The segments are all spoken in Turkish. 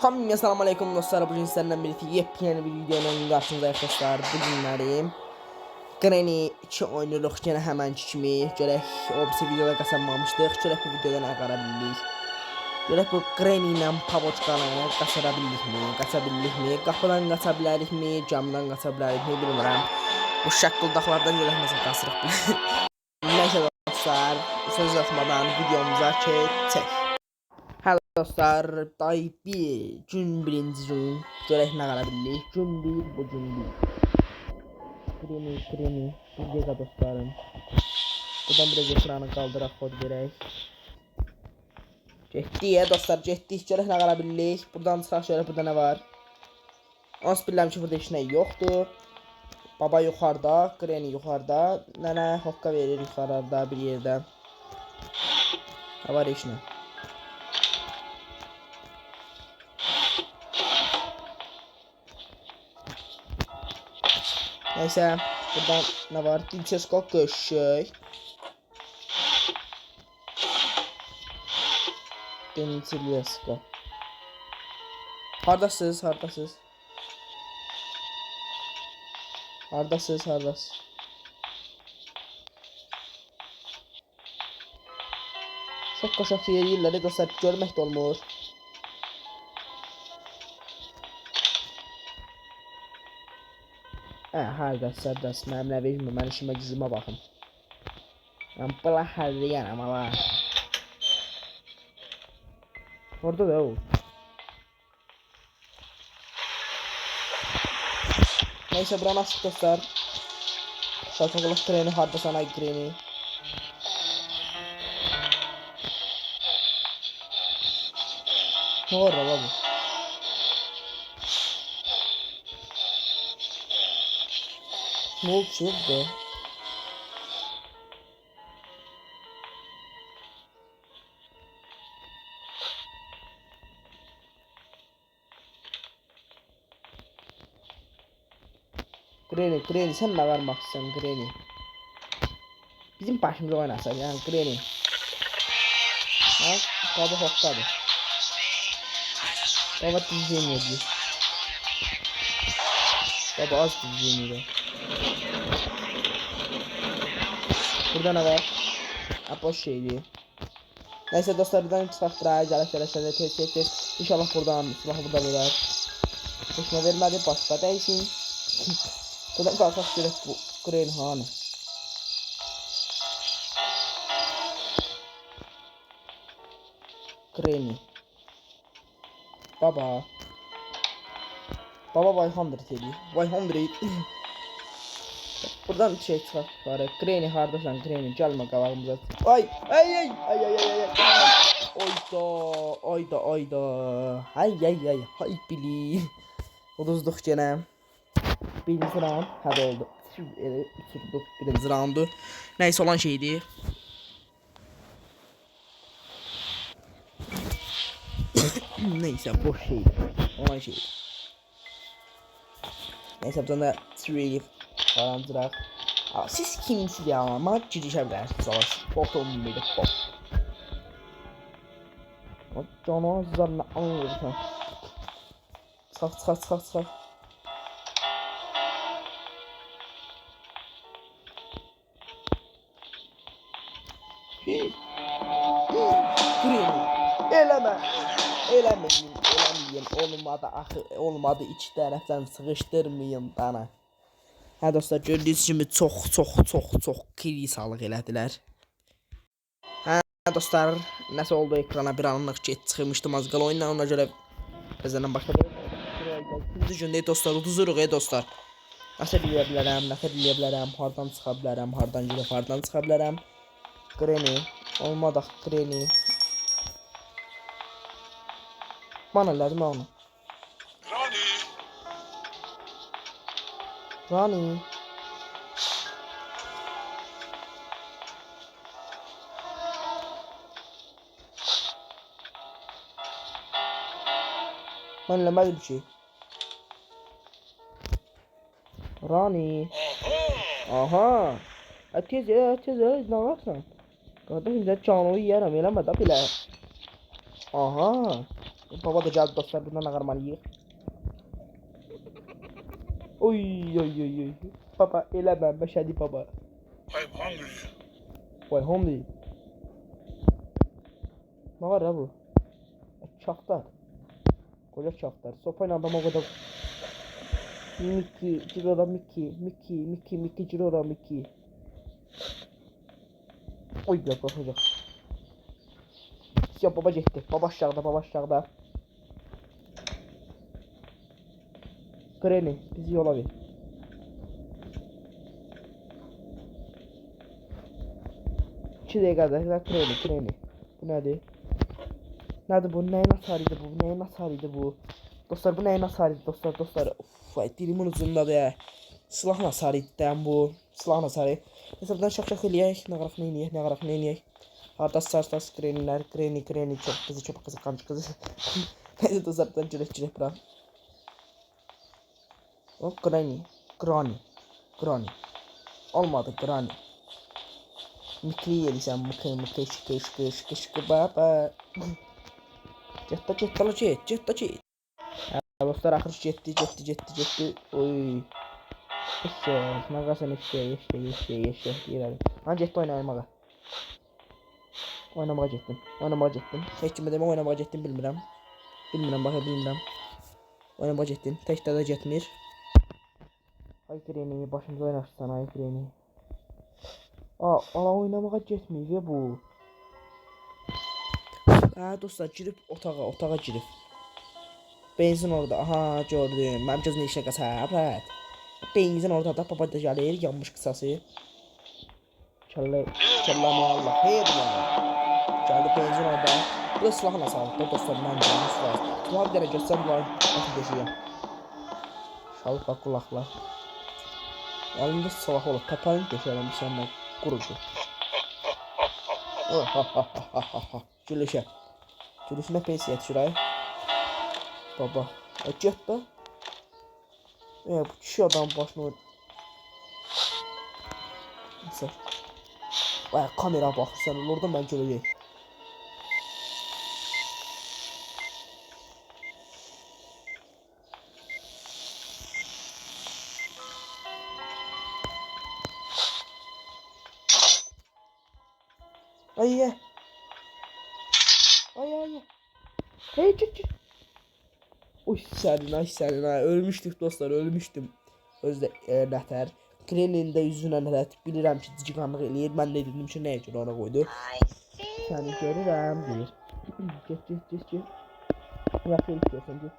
Hamıya salam aleyküm dostlar. Bugün sizlerle birlikte yepyeni bir videonun karşınızdayıq dostlar. Bugünlərim Granny 2 oynuruq yenə həmənki kimi. Görək o birisi videoda qazanmamışdıq. Görək bu videoda nə qara bildik. Görək bu Granny ilə Pavoçkanı qaçıra bildikmi, qaça bildikmi, qapıdan qaça bilərikmi, camdan qaça bilərikmi bilmirəm. Bu şaqqıldaqlardan görək nəsə qaçırıq. Nəysə dostlar, söz uzatmadan videomuza keçək. Hə dostlar, day bir gün birinci gün görək nə qala bildik. Gün bir, bu gün bir. Kremi, bir dəqiqə dostlarım. Buradan biraz ekranı qaldıraq, kod verək. Getdik dostlar, getdik. Görək nə qala bildik. Buradan çıxaq, görək burada nə var. Ons bilirəm ki, burada heç nə yoxdur. Baba yuxarıda, Granny yuxarıda. Nənə hoqqa verir yuxarıda bir yerdə. Nə var heç nə. Neyse, buradan ne var? Dilçeskok görüşük. Dilçeskok. Hardasınız? Hardasınız? Çok koşak yerleri dostlar görmek de olmuyor. Hardasın, mənim nə verirmə, mən işimə gücümə baxım. Mən bıla hərliyənəm ala. Orada da o. Neyse buranı açıq dostlar. Şaltaqılıq Granny hardasan ay Granny. Ne var ala bu? Ne oldu? Granny sen ne varmak istiyorsun Granny? Bizim başımıza oynasan yani Granny. Ha? Baba hokladı. Baba diyeceğim diyor. Baba az diyeceğim diyor. Burada ne var? Ha boş şeydi. Neyse dostlar buradan çıkaq buraya gələk tez. İnşallah buradan silahı burada verər. Hoşuna vermədi başqa dəysin. Buradan qalxaq görək bu Granny hanı. Granny. Baba. Baba 100 edir. 100. Buradan şey çıxaq yuxarı. Granny hardasan Granny? Gəlmə qabağımıza. Ay. Oyda. Hay bili. Uduzduq yenə. Birinci round həd oldu. Tutduq birinci roundu. Nəysə olan şeydir. Neysə boş şeydir. Olan şeydir. Neysə buradan da 3 Qarançıraq. Siz kimsiniz ya? Mənə girişə bilərsiniz. Botum bir bot. Canım zarına anlayırsan. Çıxaq. Granny. Eləməyin. Olmadı iki tərəfdən sıxışdırmayın bana. Hə dostlar gördüyünüz kimi çox krisalıq elədilər. Hə dostlar nəsə oldu ekrana bir anlıq ki çıxmışdım az qala oyundan ona görə bizdən başladı. İkinci gündə dostlar uduzuruq dostlar. Nəsə deyə bilərəm, hardan çıxa bilərəm, hardan girib hardan çıxa bilərəm. Granny olmadıq Granny. Bana elədim onu. Rani. Ben eləmədim bir şey. Rani. Aha. Tez nə varsan? Qardaşım sən canımı yeyərəm, eləmə də belə. Aha. Baba da geldi dostlar, bundan ağarmalıyıq. Oy oy oy oy. Baba eləmə, məşədi baba. I'm hungry. Vay hungry. Ne var ya bu? Çaftar. Koca çaftar. Sopayla adam o kadar. Mickey, Cirora Mickey, Cirora Mickey. Oy ya bakacak. Ya baba gitti. Baba aşağıda. Granny bizi yola ver. İki dakikada Granny. Bu nedir? Nedir bu? Neyin hasarıydı bu? Dostlar bu neyin hasarıydı dostlar? Uf, vay dilimin ucundadır ya. Silahın hasarıydı bu. Silahın hasarı. Mesela buradan şak eləyək. Ne qaraq neyniyək. Harda sars Granny çok kızı kancı kızı. Neyse dostlar buradan girək bura. O Granny. Olmadı Granny. Mikri yeriysen mıkı baba. Jet. Dostlar axır getdi. Oy. Eşek. Nağasan eşek deyirəm. Ha getdi oynamağa. Oynamağa getdim. Heç kimə demə oynamağa getdim bilmirəm. Bilmirəm. Oynamağa getdim. Təkdə də getmir. Ay Granny başımıza oynaşsan ay Granny. Ala oynamağa getmir bu. Ha dostlar girib otağa girib. Benzin orada. Aha gördüm. Mənim gözümün işə qəsəbət. Benzin orada da baba da gəlir yanmış qısası. Kəlləmə Allah. Hey bu. Gəldi benzin orada. Bu da silahla sağlıqda dostlar mənim canım silah. Silah bir dənə göstər bunları nasıl döşəyəm. Şalqa qulaqlar. Elində silah olur. Tapanı döşəyəm bir səndən qurucu. Gülüşünə peysi yetişir baba. Get da. Bu kişi adam başına Neyse. Vay kamera baxırsan orada mən görəcək. Ay. Hey çık. Uy sənin ay. Ölmüşdük dostlar, ölmüşdüm. Özdə nətər. Granny'nin də yüzünə nətər. Bilirəm ki, ciqanlıq eləyir. Mən də dedim ki, nəyə görə ona qoydu. Səni görürəm, deyir. Get. Yaxşı istiyorsan, get.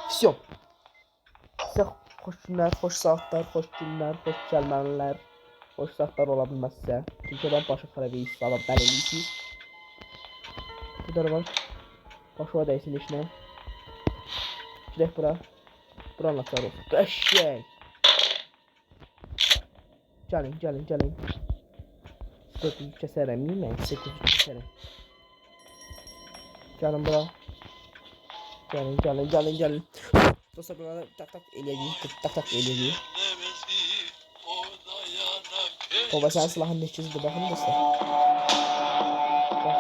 Всё. Sizə xoş günlər, xoş saatlər, xoş günlər, xoş gəlmənlər. Xoş saatlər ola bilməzsə. Çünki ben başı xarabə istəyirəm, bələliyisiz. Bu da var. Başıma dəysin işinə. Girək bura. Buranla çarıq. Qəşək. Gəlin. Sekuzu kəsərəm, mən sekuzu kəsərəm. Gəlin bura. Gəlin. Dostlar bunlara tak eləyəcəyik. Baba sen silahın neçizdir baxın dostlar. Bak.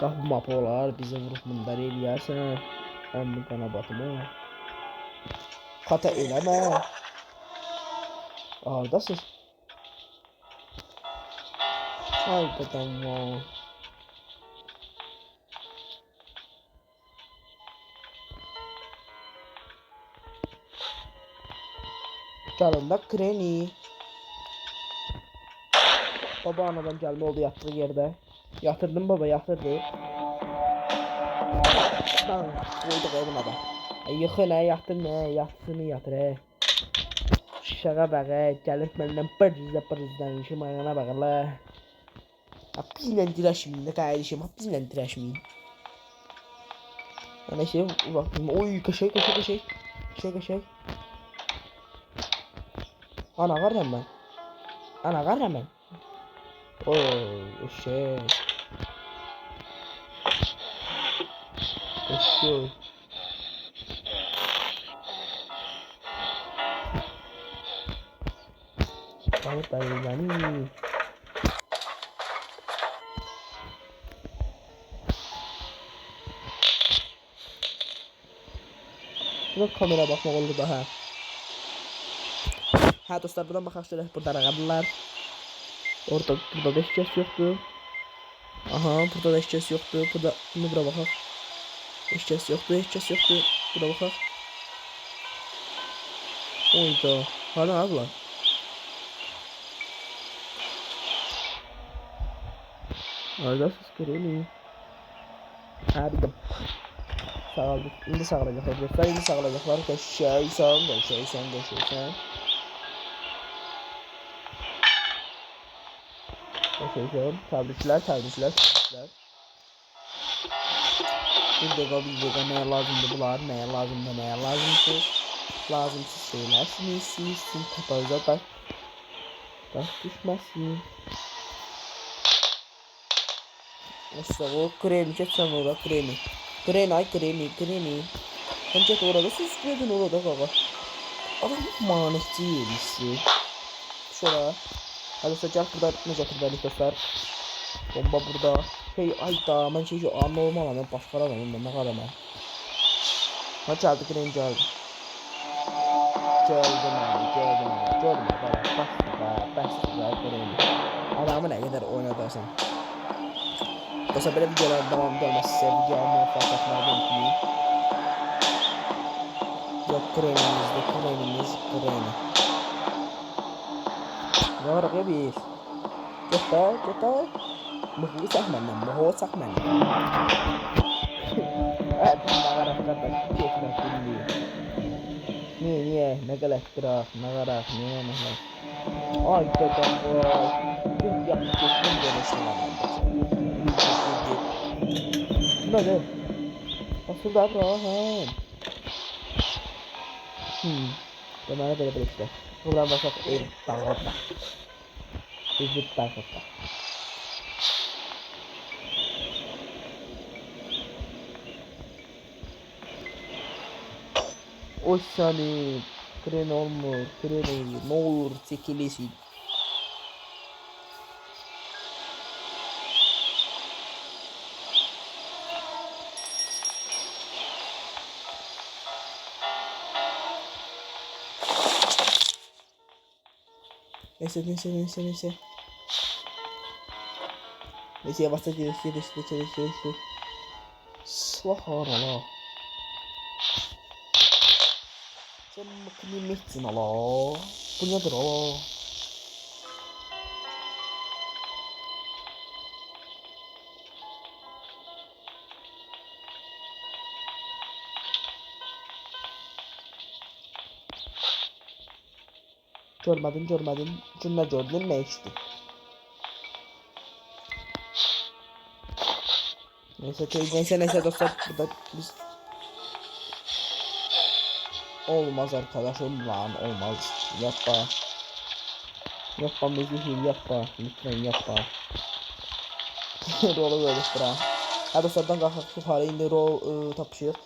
Qapı mapı olar, bizə vurub mundar eləyərsən. Əmmi qana batımı. Xata eləmə. Haradasınız? Ay dadam. Canında Granny. Baba anadan gelme oldu yattığı yerde. Yatırdım baba yatırdı. Tamam koyduk evin adam. Yıxın yatır yatsını yatır Şağa bak gelip benden pırzdan işim ayağına bakın la. Bizimle direşmeyin ne kardeşim bizimle direşmeyin. Ana şey bakayım oy kaşay. Ana garram ben. Oy eşek. Buradayım beni. Burada kamera bakmaq olur da hə. Hə dostlar, buradan baxaq şöyle. Burada rəqəmlər. Burada da heç kəs yoxdur. Aha, burada da heç kəs yoxdur. Burada bura baxaq. Heç kəs yoxdur, heç kəs yoxdur. Bura baxaq. Oyda. Hara abla? Neredəsiz görəyim? Hə, bildim. Sağladık. İndi sağlayacaqlar dostlar. İndi sağlayacaqlar. Qəşəysən, qəşəysən, qəşəysən. Qəşəysən. Təbriklər, təbriklər, təbriklər. Bir dəqiqə nəyə lazımdır bunlar? Nəyə lazımdır, nəyə lazımsız? Lazımsız şeylər sinirsin. Tapağıza daş düşməsin. Dostlar, o kremi keçsən orada, kremi. Kremi. Sen get orada, siz gedin orada qaqa. Adam manetçi yerisi. Şura. Hadi sıcak burada necə türbəlik dostlar. Bomba burada. Hey ayda, mən şey normal mən başqa adamım, mən nə qədər mən. Ha gəldi, krem gəldi. Gəldi. Bəs, kremi. Adamı nə qədər oynadarsan. Dostlar, belə videoların devamı gəlməsi sizə videomu muvaffaq etməyi unutmayın. Yok, kremimiz. Ne var ya biz? Get da. Muhu sak məndən. Evet, nağaraq qardaş, keçmək bilməyim. Niye? Nə qələtdiraq, nağaraq, niye? Ay, dedəm, vay. Yaxşı keçdim, görüşürəm. Nədir? Asıldı Abraham. Deməli belə işlər. Buradan başaq ev dağıtma. Ezib dağıtma. Oy səni. Tren olmur. Ne olur çəkilisin. Neyse. Neyse yavaşça geliştir. Slahara. Sen makine mehtin ala. Bu nedir ala? Görmedin. Cümle gördün ne içti? Neyse dostlar, burada biz olmaz arkadaşım lan, olmaz. Yapma mezihim, yapma. Lütfen yapma. Rolu bölüşdür ha. Ha dostlardan qalxaq yuxarı, indi rol tapışıq.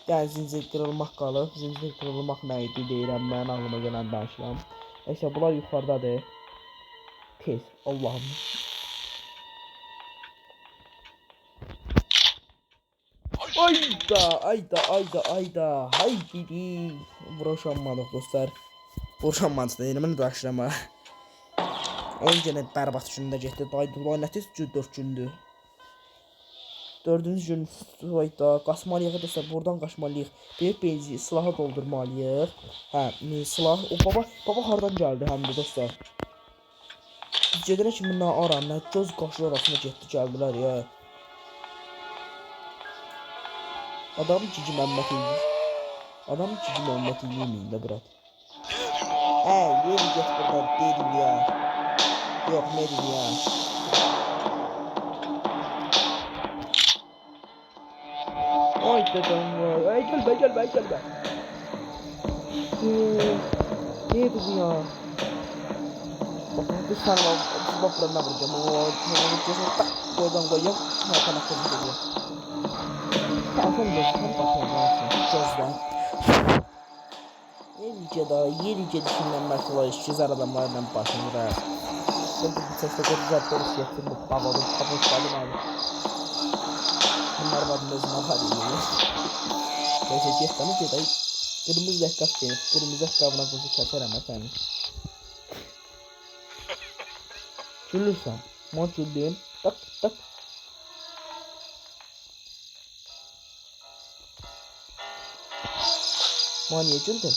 Yəni zincir qırılmaq qalıb. Zincir qırılmaq nə idi deyirəm, mən ağlıma gələn danışıram. Neyse, bunlar yuxarıdadır. Tez, Allah'ım. Ayda. Haydi. Vuruşanmadıq dostlar. Vuruşanmadıq deyirəm, mən danışıram ha. Oyun gene berbat günündə getdi. Daydılar nəticə 4 gündür. 4-cü gün hayda qaçmalıyıq dostlar, buradan qaçmalıyıq. Bir benzi silahı doldurmalıyıq. Hə, silah. O baba hardan gəldi həm də dostlar. Biz gedirək ki, bundan aram, nə göz qaşı arasında getdi, gəldilər ya. Adam cici Məhəmməd yeməyində bırak. Yeri get buradan dedim ya. Yok ne dedim ya. Ay dedem vay. Ay gelme. Ne bu ya? Bakın bir tane bablarına vuracağım. Oradan koyayım. Hakan akıllı geliyor. Hakan bakayım. Gözler. videoda yenice düşünülmez olay güzel adamlardan başında. Şimdi bu sesle güzel polis getirdim. Babadım, kapışladım abi. Bunlar var mezunlar hadi yiyin. Neyse geçtemi gedək. Kırmızı zəhqaf denir. Kırmızı zəhqafına kuzu kəsərəm efendim. Gülürsən. Mən güldüm. Tak tak. Mən niyə güldün?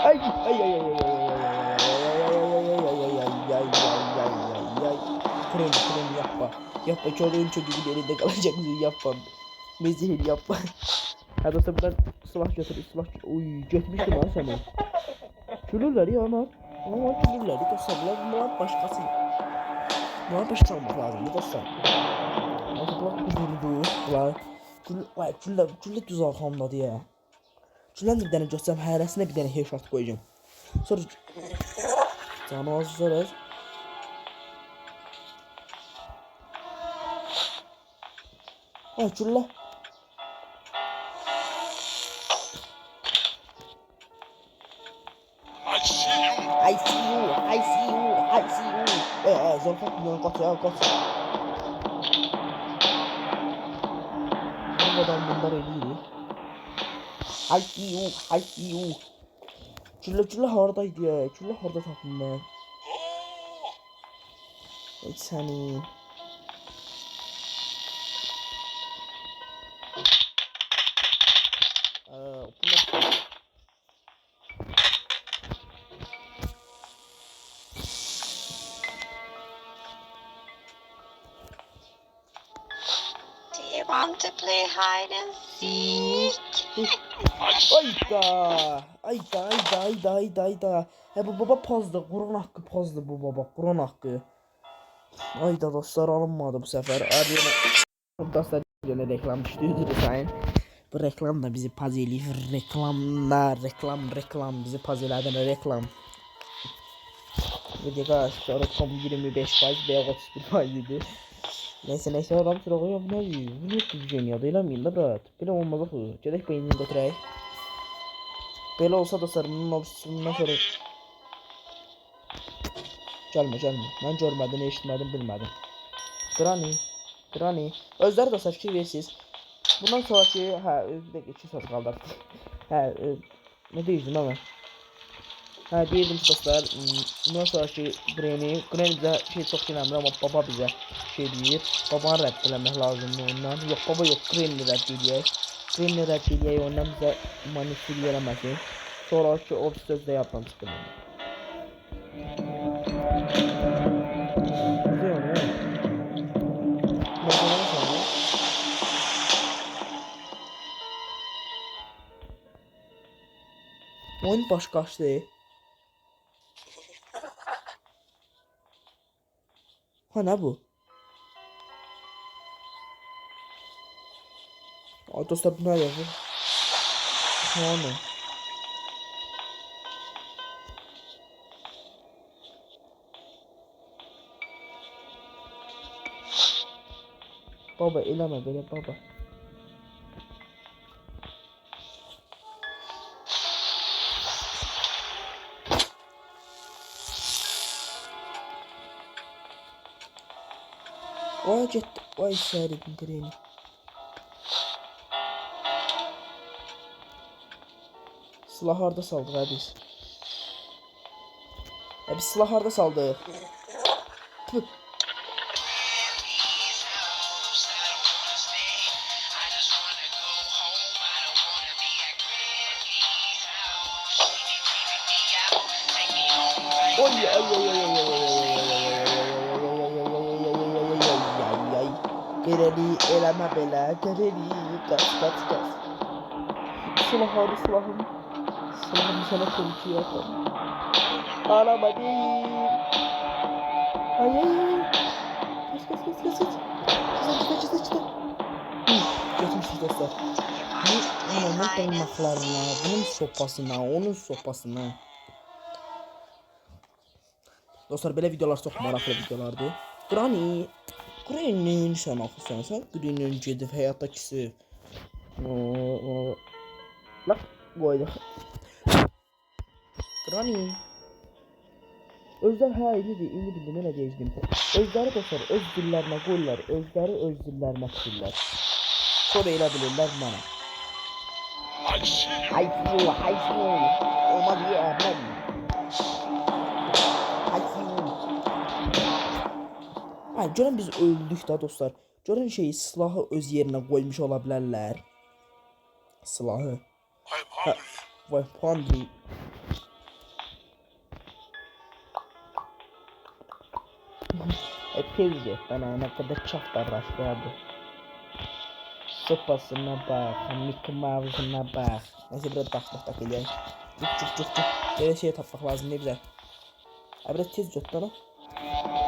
Ay ay ay ay ay Krem yapma. Yapma çocuğun çocuğun elinde kalacak yapma. Mezihir yapma. Hadi olsa buradan silah götür silah. Oy götürmüştüm ha seni. Külürler ya ama. Ama külürler. Dostlar bunlar başkası. Bunlar başka olmak lazım dostlar. Bunlar kudurdu. Bunlar külle düz arkamdadı ya. Küllen bir tane görsem hərəsinə bir tane headshot koyacağım. Sonra canı az zarar. Ha külle. I see you. Zorfak milyon kaç ya kaç. Bu adam bunlar eliydi. I see you. Külle haradaydı ya. Külle harada tapım ben. Hiç seni. Bu nasıl? Want to play hide and seek? Ayda. Bu baba pozdu. Kur'an hakkı pozdu bu baba. Kur'an hakkı. Ayda dostlar alınmadı bu sefer. Arayana dostlar yine reklam düştüydü sayın. Bu reklam da bizi paz eləyir. Reklam bizi paz elədən reklam. Video sonra tam 25% veya 31% idi. Neyse adam sıraya bu ne? Bu ne diyeceğim ya değil mi la brat? Böyle olmaz o. Gedək beynini götürək. Böyle olsa da sarımın obsesinden sonra Gelme. Ben görmedim, eşitmedim, bilmedim. Granny. Özləri dostlar fikir versiniz. Bundan sonraki bir dakika 2 saat kaldı artık. Ne diyeceğim ama. Deyirdim ki dostlar, bundan sonraki Granny bizə şey çox inanmır amma baba bizə şey deyir. Babanı rədd eləmək lazımdır ondan. Yox baba yox, Granny rədd eləyək ondan bizə manipülə eləməsin. Sonraki o sözdə yapmam çıxdım. Oyun başqaçdı. Ha ne bu? Ay dostlar bu ne yazıyor? Ha ne? Baba eləmə belə baba. Vay getdi. Vay səhərin Granny. Silah harda saldıq biz? Biz silah harda saldıq? Tüh. Granny eləmə belə, Granny qaç. Silahım sana konuşuyor yapalım. Ağlama değil. Ay. Kaç. Çıta. Götürmüşüz dostlar. Bu parmaklarına, bunun sopasına, onun sopasına. Dostlar belə videolar çox maraqlı videolardır. Granny sən axı sən Granny gedib həyata küsüb. Bax qoyduq. Granny. Özlər hə indi bildim elə deyəcəm. Özləri dostlar öz dillərinə qoyurlar, özləri öz dillərinə tuturlar. Sonra elə bilirlər mənə. Hayfu. Olmaz ya ben. Ay görün biz öldük da dostlar. Görün şeyi silahı öz yerine koymuş olabilirler. Silahı. Vay hungry. Tezce bana ne kadar çok da başladı. Sopasına bak, Mickey Mouse'una bak. Neyse biraz tak eləyək. Cuk. Böyle şey tapmaq lazım ne güzel. Abi biraz tez cot lan.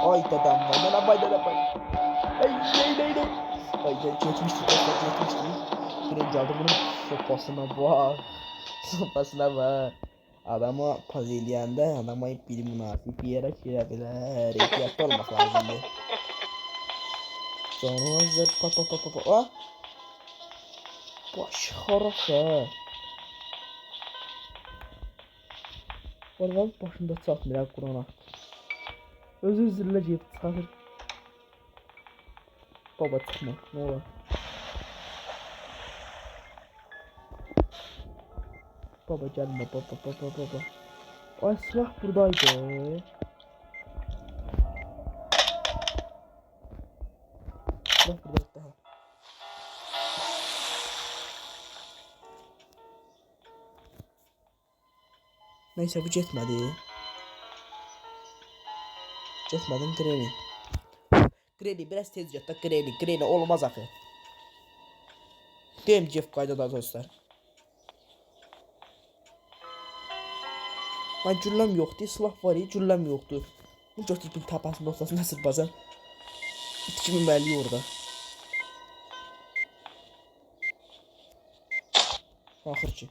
Ay dadam bay. Ay neydi? Ay geçmişti. Birinci aldım bunun sopasına bak. Adama paz eləyəndə adama bir münasib bir yerə girə bilər. Ehtiyatlı olmaq lazımdır. Canazır pa. Baş xarası. Vallahi başında çatmır Qurana. Özü üzrlə gedib çıxarır. Baba çıxma, nə olar? Baba gəlmə, baba. Ay silah buradaydı. Silah buradaydı daha. Neyse bu getmədi. Getmədim Granny. Granny biraz tez get da Granny olmaz axı. Deyim Jeff qaydada dostlar. Ay gülləm yoxdur, silah var ya, gülləm yoxdur. Bu götür bir tapasının ortasına sırbasan. İtkimi məli orada. Axır ki.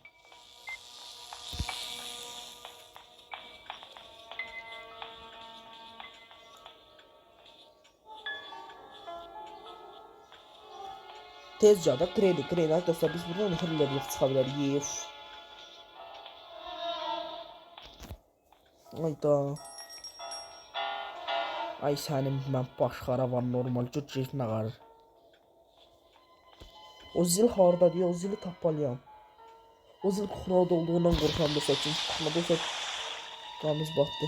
Tezca da Granny dostlar biz buradan ne kadar level çıkabiliriz. Ayda. Ay sənin mən başqara var normal cüt nə qarır. O zil harda diye o zili tapmalıyam. O zil kuxnada olduğundan qorxam da saçım. Kuxnada olsa qanımız batdı.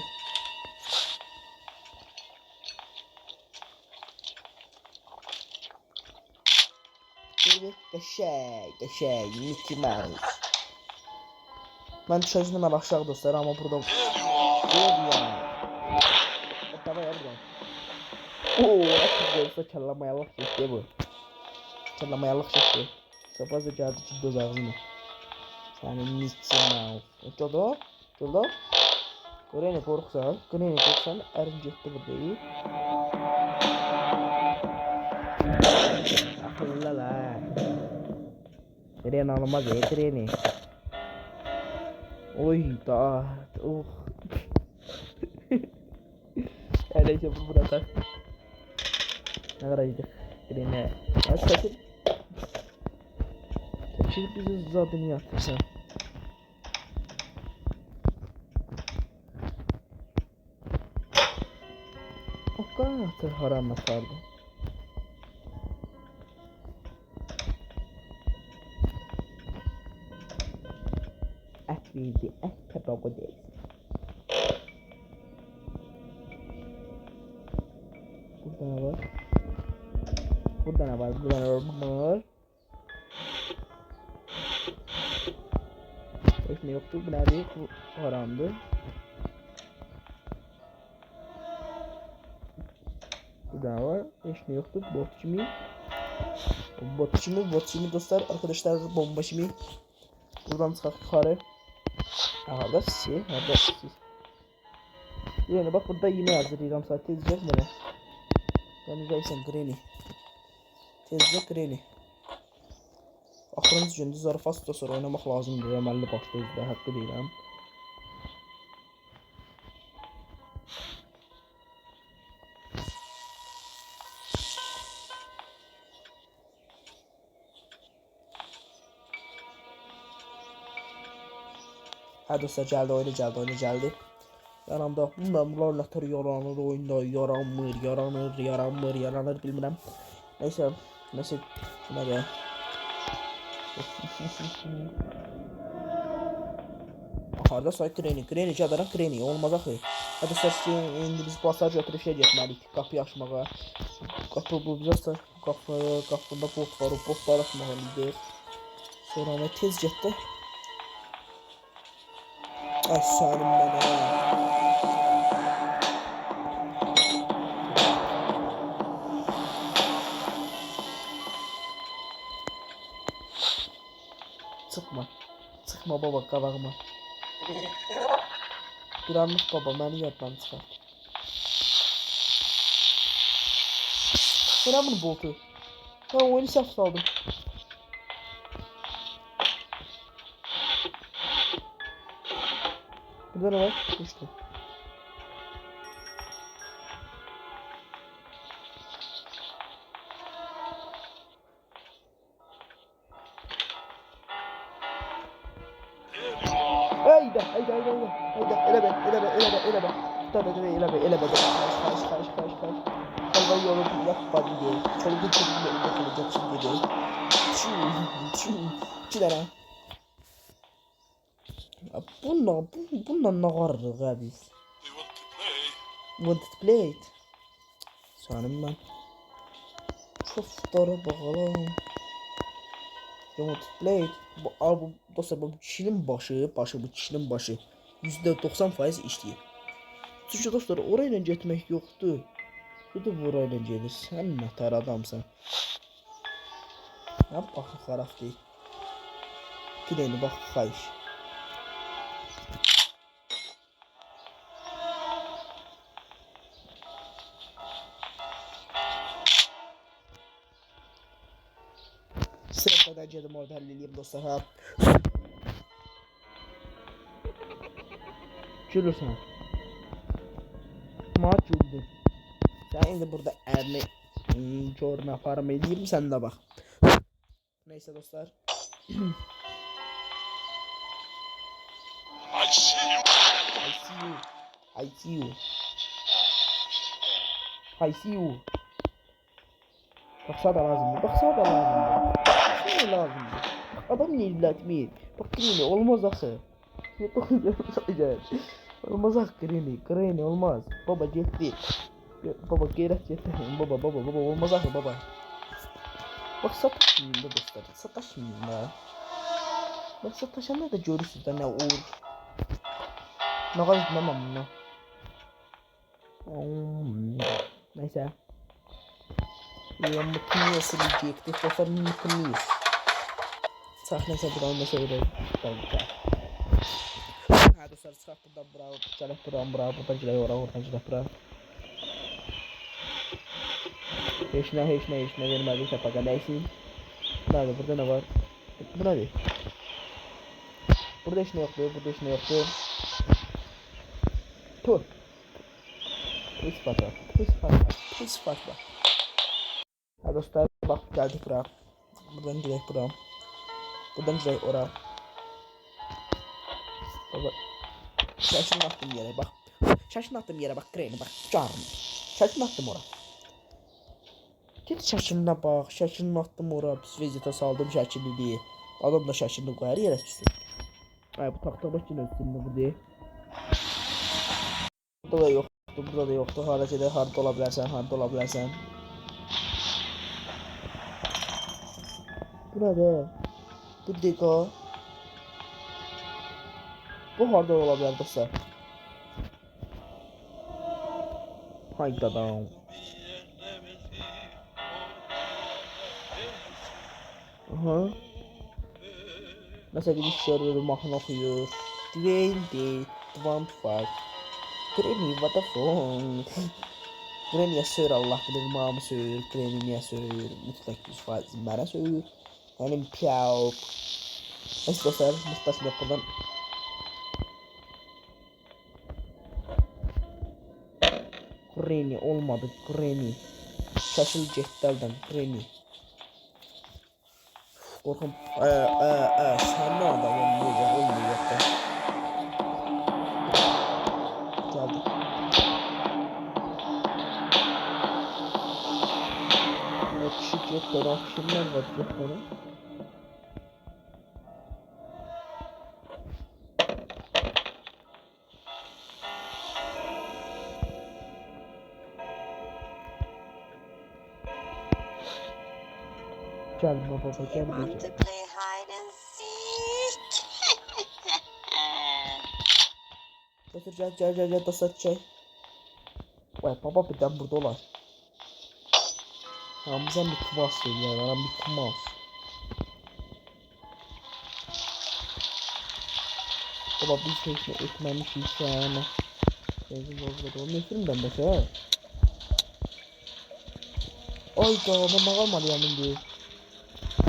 Qəşəng Mickey Mouse. Mən düşəcəm mən aşağı dostlar amma burada Davay buradan. Açık koysa çallamayalıq çekti bu. Çallamayalıq çekti. Sapazda geldi ki göz ağzını. Senin Mickey Mouse. Çoda. Granny korksan erim getdi buradayı. Akıllı la. Granny alınmaz ya Granny. Oy da. Neyse bunu bırakar. Ne kadar yedik. Granny. Saçın bizi zadını yaptı. O kadar haram atardı. Et verdi, et tabağı değil. Burada ne var? Ne yoktu bu nerede? Bu haramdı. Burada ne var? Hiç ne yoktu? Bot kimi dostlar arkadaşlar bomba kimi. Buradan çıkak yukarı. Harda siz. Yani bak burada yemeği hazırlayacağım zaten izleyeceğiz bana. Tanıyacaksan Granny. Tezcə Granny. Axırıncı gündür zarafat dostlar oynamaq lazımdır. Əməlli başda izlə, haqqı deyirəm. Hə dostlar, gəldi, oyuna gəldi. Yanımda bunlar nətər yaranır oyunda, yaranmır, bilmirəm. Neysə, buna da. Harda say Kreni gələrəm Kreni, olmaz axı. Hadi dostlar, indi biz basar götürüb şey getməliyik, qapıyı açmağa. Qapı bu bizə qapında bot var, o botları açmalıyıq. Sonra mən tez getdi. Ay sənin mənə. Çıxma baba qabağıma. Bir anlıq baba məni yaddan çıxar. Sonra bunu boltu. Ha oyunu səhv saldım. Burada ne var? Düştü. Hayda. Ele be. Tabii ele be. Kaç. Kalbayı yolu yapma diyor. Çoluk yolunda kalacak şimdi diyor. Çilere. Bununla ne varırıq ha biz? Want to play it. Sanırım ben. Çok dara bakalım. Want to play it. Bu dostlar bu kişinin başı bu kişinin başı %90% işləyir. Çünki dostlar orayla getmək yoxdur. Bir de burayla gelir. Sen nətər adamsan. Ya baxın xarab deyil. Gireni bax xayiş. Sıra kadar gedim orada halleliyim dostlar ha. Gülürsən. Maç güldün. Sen indi burada elini coruna aparma edeyim sen de bak. Neyse dostlar. I see you. Baksa da lazımdı. Adam ne illatmıyor. Bak Granny olmaz akı. Olmaz akı Granny olmaz. Baba gitti. Baba geri getir. Baba olmaz akı baba. Bak sataşmayayım da dostlar. Sataşmayayım da. Bak sataşanlar da görürsünüz da ne olur. Ne kadar gitmem bunu. Neyse. Ya mutluya silecektik. Dostlar mutluyuz. Sahnese buranın meseleleri. Ha dostlar çıkart buradan bravo. Gələk buradan bravo. Buradan gələk oradan gələk bravo. Heç nə vermədik səpaqa nəysin. Burada ne var? Bu nədir? Burada heç nə yoxdur. Tur. Pis sıfat var. Ha dostlar bak geldik bura. Buradan direkt bura. Buradan direkt ora. Baba. Şaşın attım yere bak. Granny bak. Canım. Şaşın attım ora. Git şaşınına bak. Şaşın attım ora. Pis vəziyyətə saldım şəkilli diye. Adam da şaşınlı qoyar yerə düşsün. Ay bu taxta baş gələn üstündə bu deyil. Burada da yoxdur. Harda ola bilərsən. Bu nədir? Bu deka. Bu harda ola bilər dostlar? Hayda adam. Aha. Mesela bir şöyle mahnı okuyor. Dwayne Dwayne Granny what the fuck. Granny'e sövür Allah bilir mamı sövür. Granny'e sövür. Mütləq 100% mənə sövür. Benim piyav. Neyse dostlar muhtaçım buradan. Granny olmadı. Granny. Şaşıl getdəldən Granny. Korkum sen ne adam olmayacak da. Jetleri akışımlar var jetleri. Gel baba gel Want gel. to play hide and seek? Dostlar gel dostlar çay. Vay baba birden burada olan. Hamza bir kıvas veriyor ya bir kıvas. Baba bir şey ekmemiş hiç yani. Benzin bozuldu. Onu nefrim ben de şey. Ayda bana kalmadı yanım diye.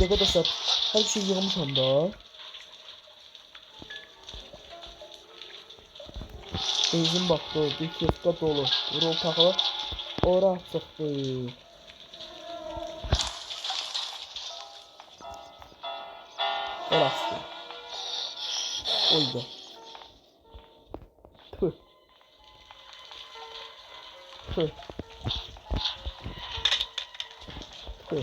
Arkadaşlar her şey yığılmış onda. Benzin baktı, bir kefka dolu. Rol takılı. Ora çıktı. Orası. Oydu. Tüh. Tüh. Tüh.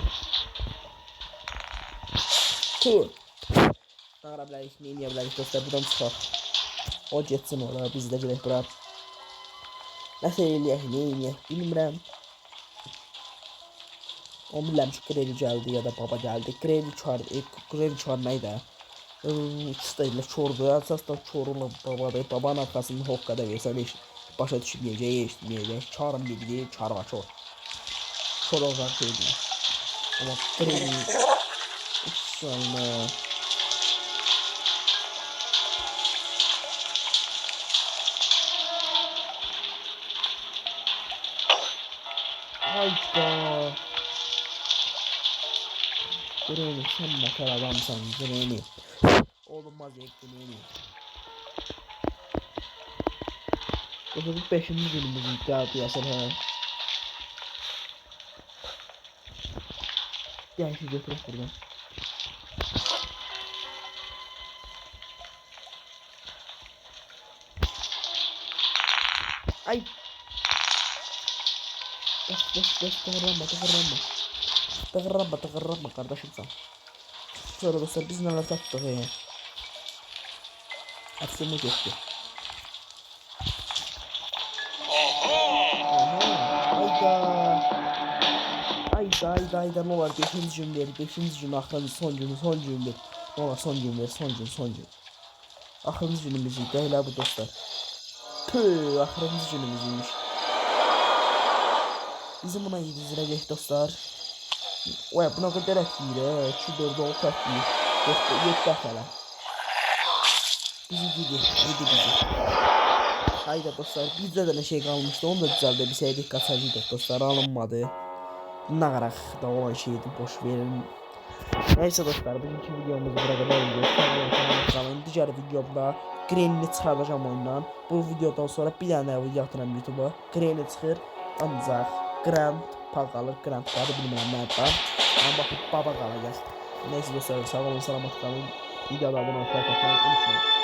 Tüh. Ağrablar ismini yaplar dostlar buradan çıkar. O getsin ora biz de gerek bırak. Nasıl eləyək, bilmirəm. O bilmirəm ki, kredi gəldi ya da baba gəldi. Kredi çar neydi? İkisi də elə çordu. Əsas da çorla babadır. Babanın arxasında hoqqada versən heç başa düşməyəcək, eşitməyəcək. Çarın biri, çar var çor. Çor olacaq şeydir. Amma kredi... İnşallah. Hayda. Greni sen makar adamsan Greni. Olmaz ya Greni. Bu 5. günümüz iddia piyasal ha. Gel şu götürüp buradan. Ay. Bas tıkırlanma kardeşim sen. Sonra dostlar biz neler sattık ya. Hepsini geçti. Ayda ne var 5. gün ver 5. gün axırıncı son gün ne var son gün ver son gün. Axırıncı günümüz idi elə bu dostlar. Tüh axırıncı günümüzmüş. Bizim buna 700 lira geçti dostlar. Oya buna kadar etmiyor. 2 4 6 etmiyor. 7 falan. Bizi bizi. Hayda dostlar bizde de ne şey kalmıştı onu da düzeldi bir şey dikkat çəkdik dostlar alınmadı. Ne kadar da olan şeydi boş verin. Neyse dostlar bugünkü videomuz burada kadar oldu. Diğer videomda Granny'ni çıxardacağım oyundan. Bu videodan sonra bir tane video atıram YouTube'a. Granny çıxır ancaq Grandpa qalır. Grandpa'da bilmirəm nə var. Amma baxıb baba qalacaq. Neyse dostlar sağ olun salamat qalın. Videoda abone olmayı unutmayın.